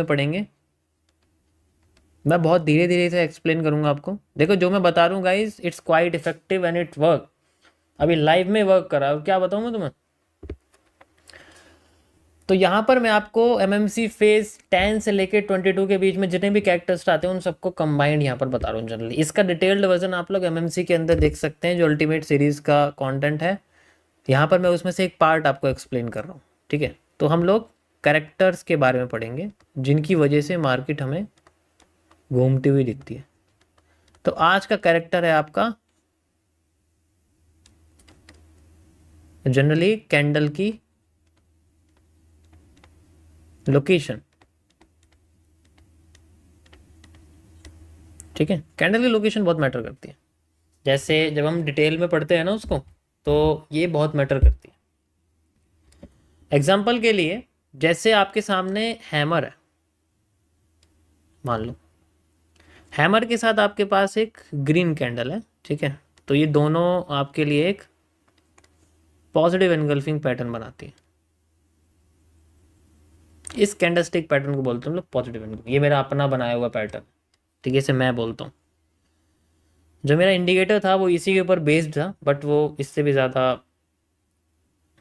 पढ़ेंगे। मैं बहुत धीरे धीरे से एक्सप्लेन करूंगा आपको। देखो जो मैं बता रहा हूँ guys, it's quite effective and it work. अभी लाइव में वर्क कर रहा है, और क्या बताऊँ मैं तुम्हें। तो यहाँ पर मैं आपको एमएमसी फेज 10 से लेके 22 के बीच में जितने भी कैरेक्टर्स आते हैं उन सबको कंबाइंड यहाँ पर बता रहा हूँ जनरली। इसका डिटेल्ड वर्जन आप लोग एमएमसी के अंदर देख सकते हैं, जो अल्टीमेट सीरीज का कंटेंट है। यहाँ पर मैं उसमें से एक पार्ट आपको एक्सप्लेन कर रहा हूँ, ठीक है। तो हम लोग कैरेक्टर्स के बारे में पढ़ेंगे जिनकी वजह से मार्केट हमें घूमती हुई दिखती है। तो आज का कैरेक्टर है आपका जनरली कैंडल की लोकेशन, ठीक है। कैंडल की लोकेशन बहुत मैटर करती है। जैसे जब हम डिटेल में पढ़ते हैं ना उसको, तो ये बहुत मैटर करती है। एग्जाम्पल के लिए, जैसे आपके सामने हैमर है, मान लो हैमर के साथ आपके पास एक ग्रीन कैंडल है, ठीक है। तो ये दोनों आपके लिए एक पॉजिटिव एनगल्फिंग पैटर्न बनाती है। इस कैंडलस्टिक पैटर्न को बोलते हैं हम लोग पॉजिटिव एनगल्फिंग। ये मेरा अपना बनाया हुआ पैटर्न, ठीक है, इसे मैं बोलता हूँ। जो मेरा इंडिकेटर था वो इसी के ऊपर बेस्ड था, बट वो इससे भी ज़्यादा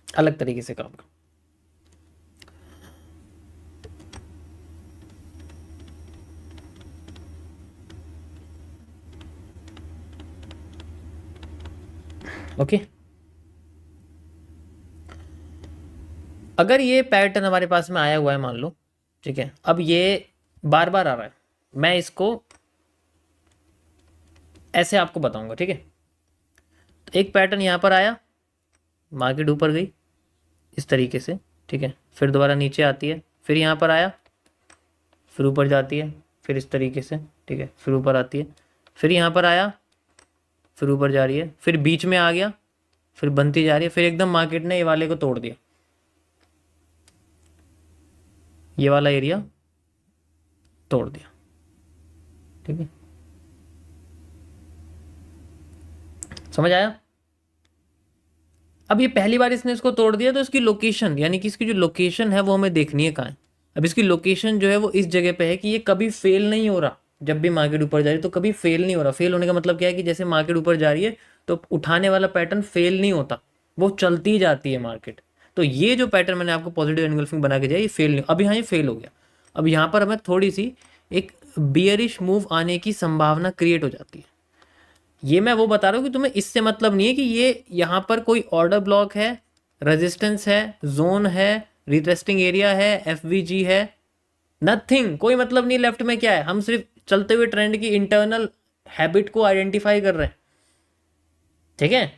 अलग तरीके से काम कर। ओके, अगर ये पैटर्न हमारे पास में आया हुआ है मान लो, ठीक है। अब ये बार बार आ रहा है, मैं इसको ऐसे आपको बताऊंगा, ठीक है। तो एक पैटर्न यहाँ पर आया, मार्केट ऊपर गई इस तरीके से, ठीक है। फिर दोबारा नीचे आती है, फिर यहाँ पर आया, फिर ऊपर जाती है, फिर इस तरीके से, ठीक है। फिर ऊपर आती है, फिर यहाँ पर आया, फिर ऊपर जा रही है, फिर बीच में आ गया, फिर बनती जा रही है, फिर एकदम मार्केट ने ये वाले को तोड़ दिया, ये वाला एरिया तोड़ दिया, ठीक है। समझ आया। अब ये पहली बार इसने इसको तोड़ दिया, तो इसकी लोकेशन, यानी कि इसकी जो लोकेशन है वो हमें देखनी है कहाँ है। अब इसकी लोकेशन जो है वो इस जगह पे है कि ये कभी फेल नहीं हो रहा। जब भी मार्केट ऊपर जा रही है तो कभी फेल नहीं हो रहा। फेल होने का मतलब क्या है कि जैसे मार्केट ऊपर जा रही है तो उठाने वाला पैटर्न फेल नहीं होता, वो चलती जाती है मार्केट। तो ये जो पैटर्न मैंने आपको पॉजिटिव एनगल्फिंग बना के दिया, ये फेल नहीं, अभी हाँ ये फेल हो गया। अब यहाँ पर हमें थोड़ी सी एक बियरिश मूव आने की संभावना क्रिएट हो जाती है। ये मैं वो बता रहा हूँ कि तुम्हें इससे मतलब नहीं है कि ये यहाँ पर कोई ऑर्डर ब्लॉक है, रेजिस्टेंस है, जोन है, रिटेस्टिंग एरिया है, एफवीजी है, नथिंग। कोई मतलब नहीं लेफ्ट में क्या है। हम सिर्फ चलते हुए ट्रेंड की इंटरनल हैबिट को आइडेंटिफाई कर रहे हैं, ठीक है।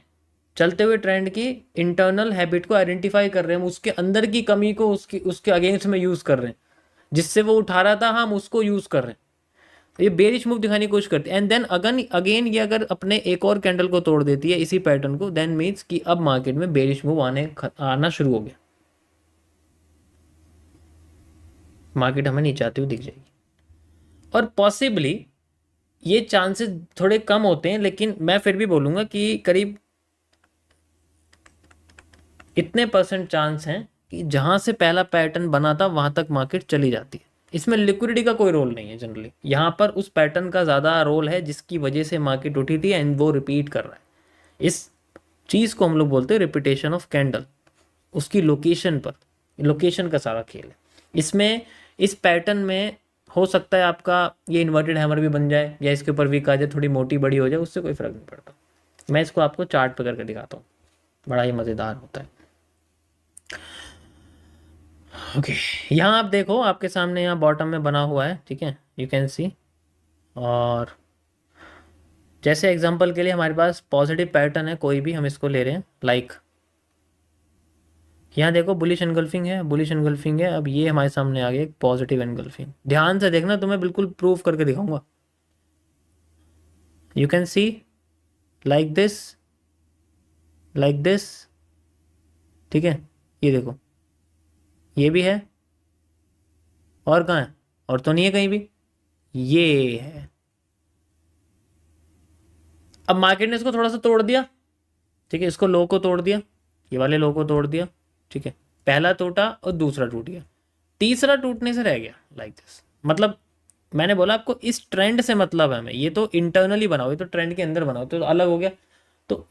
चलते हुए ट्रेंड की इंटरनल हैबिट को आइडेंटिफाई कर रहे हैं, हम उसके अंदर की कमी को उसके अगेंस्ट में यूज कर रहे हैं। जिससे वो उठा रहा था हम उसको यूज कर रहे हैं। तो ये बेरिश मूव दिखाने की कोशिश करती है। एंड देन अगेन ये अगर अपने एक और कैंडल को तोड़ देती है इसी पैटर्न को, देन मीन्स कि अब मार्केट में बेरिश मूव आना शुरू हो गया। मार्केट हमें नीचे आती हुई दिख जाएगी। और पॉसिबली ये चांसेस थोड़े कम होते हैं, लेकिन मैं फिर भी बोलूंगा कि करीब इतने % चांस हैं कि जहां से पहला पैटर्न बना था वहां तक मार्केट चली जाती है। इसमें लिक्विडिटी का कोई रोल नहीं है जनरली। यहाँ पर उस पैटर्न का ज़्यादा रोल है जिसकी वजह से मार्केट उठी थी एंड वो रिपीट कर रहा है। इस चीज़ को हम लोग बोलते हैं रिपीटेशन ऑफ कैंडल। उसकी लोकेशन पर, लोकेशन का सारा खेल है इसमें। इस पैटर्न में हो सकता है आपका ये इन्वर्टेड हैमर भी बन जाए या इसके ऊपर वीक आ जाए, थोड़ी मोटी बड़ी हो जाए, उससे कोई फर्क नहीं पड़ता। मैं इसको आपको चार्ट पर करके दिखाता हूँ, बड़ा ही मज़ेदार होता है। ओके, यहाँ आप देखो आपके सामने यहाँ बॉटम में बना हुआ है, ठीक है, यू कैन सी। और जैसे एग्जांपल के लिए हमारे पास पॉजिटिव पैटर्न है कोई भी, हम इसको ले रहे हैं लाइक यहाँ देखो बुलिश एनगल्फिंग है, बुलिश एनगल्फिंग है। अब ये हमारे सामने आ गया एक पॉजिटिव एनगल्फिंग। ध्यान से देखना, तुम्हें बिल्कुल प्रूव करके दिखाऊंगा। You can see like this, like this, ठीक है। ये देखो, ये भी है, और कहाँ है, और तो नहीं है कहीं भी, ये है। अब मार्केट ने इसको थोड़ा सा तोड़ दिया, ठीक है, इसको लो को तोड़ दिया, ये वाले लो को तोड़ दिया, ठीक है। पहला टूटा और दूसरा टूट गया। तीसरा टूटने से रह गया लाइक दिस। मतलब मैंने बोला आपको इस ट्रेंड से मतलब है हमें, ये तो इंटरनली बनाओ, ये तो ट्रेंड के अंदर बनाओ, तो अलग हो गया। तो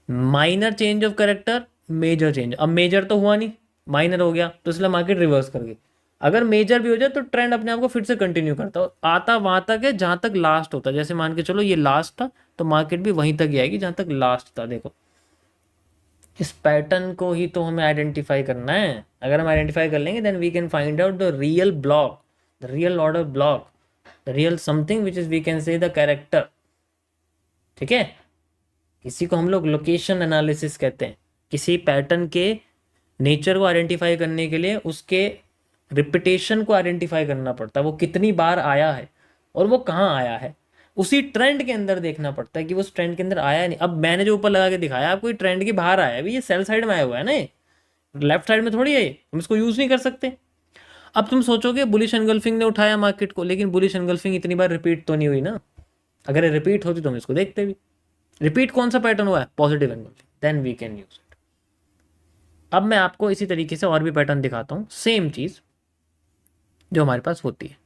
minor change of character, major change, अब मेजर तो हुआ नहीं, माइनर हो गया, तो इसलिए मार्केट रिवर्स कर गई। अगर मेजर भी हो जाए तो ट्रेंड अपने आप को फिर से कंटिन्यू करता है, आता वहां तक है जहां तक लास्ट होता है। जैसे मान के चलो ये लास्ट था, तो मार्केट भी वहीं तक ही आएगी जहां तक लास्ट था। देखो इस पैटर्न को ही तो हमें आइडेंटिफाई करना है। अगर हम आइडेंटिफाई कर लेंगे then we can find out the real block, the real order block, the real something which is we can say the character. ठीक है, इसी को हम लोग लोकेशन एनालिसिस कहते हैं। किसी पैटर्न के नेचर को आइडेंटिफाई करने के लिए उसके रिपीटेशन को आइडेंटिफाई करना पड़ता है, वो कितनी बार आया है और वो कहाँ आया है। उसी ट्रेंड के अंदर देखना पड़ता है कि वो ट्रेंड के अंदर आया नहीं। अब मैंने जो ऊपर लगा के दिखाया आपको, ट्रेंड के बाहर आया है, अभी ये सेल साइड में आया हुआ है ना, लेफ्ट साइड में थोड़ी है, हम इसको यूज नहीं कर सकते। अब तुम सोचोगे बुलिश एनगल्फिंग ने उठाया मार्केट को, लेकिन बुलिश एनगल्फिंग इतनी बार रिपीट तो नहीं हुई ना। अगर रिपीट होती तो हम इसको देखते भी। रिपीट कौन सा पैटर्न हुआ है? Positive engulfing, then we can use it. अब मैं आपको इसी तरीके से और भी पैटर्न दिखाता हूँ, सेम चीज जो हमारे पास होती है।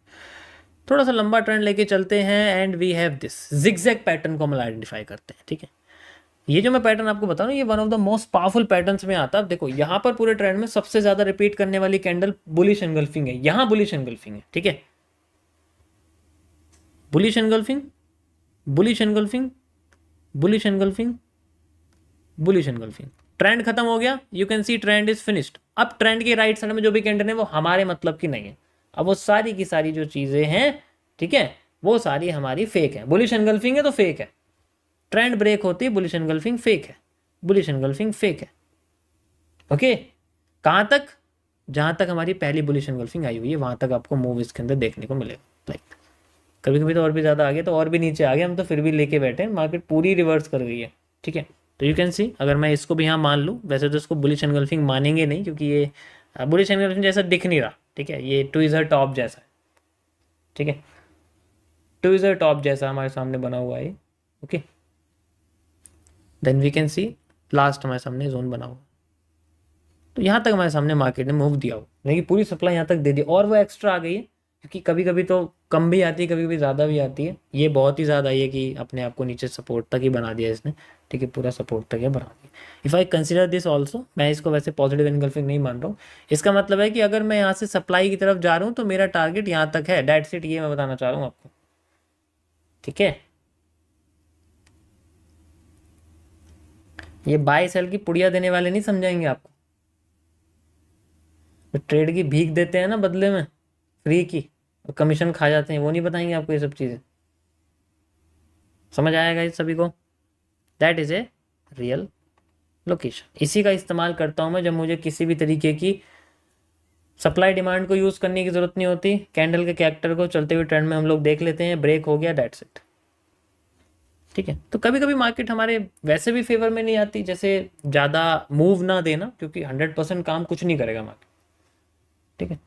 थोड़ा सा लंबा ट्रेंड लेके चलते हैं and we have this zigzag pattern को हम आइडेंटिफाई करते हैं। ठीक है, ये जो मैं पैटर्न आपको बता रहा हूँ ये one of the most powerful patterns में आता है। देखो यहाँ पर पूरे ट्रेंड में सबसे ज्यादा रिपीट करने वाली कैंडल बुलिश एनगल्फिंग है, यहाँ बुलिश एनगल्फिंग है। ठीक है, bullish engulfing, bullish engulfing, bullish engulfing, bullish engulfing. Trend खत्म हो गया, you can see trend is finished. अब ट्रेंड के राइट साइड में जो भी कैंडल है वो हमारे मतलब की नहीं है। अब वो सारी की सारी जो चीजें हैं, ठीक है, वो सारी हमारी फेक है। बुलिश एनगल्फिंग है तो फेक है, ट्रेंड ब्रेक होती है, बुलिश एनगल्फिंग फेक है, बुलिश एनगल्फिंग फेक है। ओके, कहां तक? जहां तक हमारी पहली बुलिश एनगल्फिंग आई हुई है वहां तक आपको मूव इसके अंदर देखने को मिलेगा। लाइक कभी कभी तो और भी ज्यादा आ गया, तो और भी नीचे आ गया, हम तो फिर भी लेके बैठे, मार्केट पूरी रिवर्स कर गई है। ठीक है, तो यू कैन सी, अगर मैं इसको भी यहाँ मान लूँ, वैसे तो इसको बुलिश एनगल्फिंग मानेंगे नहीं क्योंकि ये बुलिश एनगल्फिंग जैसा दिख नहीं रहा। ठीक है, ये ट्विज़र टॉप जैसा है। ठीक है, ट्विज़र टॉप जैसा हमारे सामने बना हुआ है। Okay, then we can see last हमारे सामने जोन बना हुआ, तो यहाँ तक हमारे सामने मार्केट ने मूव दिया हो, नहीं पूरी सप्लाई यहाँ तक दे दी, और वो एक्स्ट्रा आ गई है क्योंकि कभी कभी तो कम भी आती है, कभी कभी ज़्यादा भी आती है। ये बहुत ही ज़्यादा आई है कि अपने आप को नीचे सपोर्ट तक ही बना दिया इसने। ठीक है, पूरा सपोर्ट तक ही बना दिया। If I consider this also, मैं इसको वैसे पॉजिटिव एनगल्फिंग नहीं मान रहा हूँ। इसका मतलब है कि अगर मैं यहाँ से सप्लाई की तरफ जा रहा हूँ तो मेरा टारगेट यहाँ तक है, दैट्स इट, ये मैं बताना चाह रहा हूँ आपको। ठीक है, ये बाय सेल की पुड़िया देने वाले नहीं समझाएंगे आपको, ट्रेड की भीख देते हैं ना बदले में फ्री की, और कमीशन खा जाते हैं, वो नहीं बताएंगे आपको ये सब चीज़ें। समझ आएगा इस सभी को? That is a real location. इसी का इस्तेमाल करता हूँ मैं जब मुझे किसी भी तरीके की सप्लाई डिमांड को यूज़ करने की ज़रूरत नहीं होती। कैंडल के कैरेक्टर को चलते हुए ट्रेंड में हम लोग देख लेते हैं, ब्रेक हो गया, दैट्स इट। ठीक है, तो कभी कभी मार्केट हमारे वैसे भी फेवर में नहीं आती, जैसे ज़्यादा मूव ना देना, क्योंकि 100% काम कुछ नहीं करेगा मार्केट। ठीक है।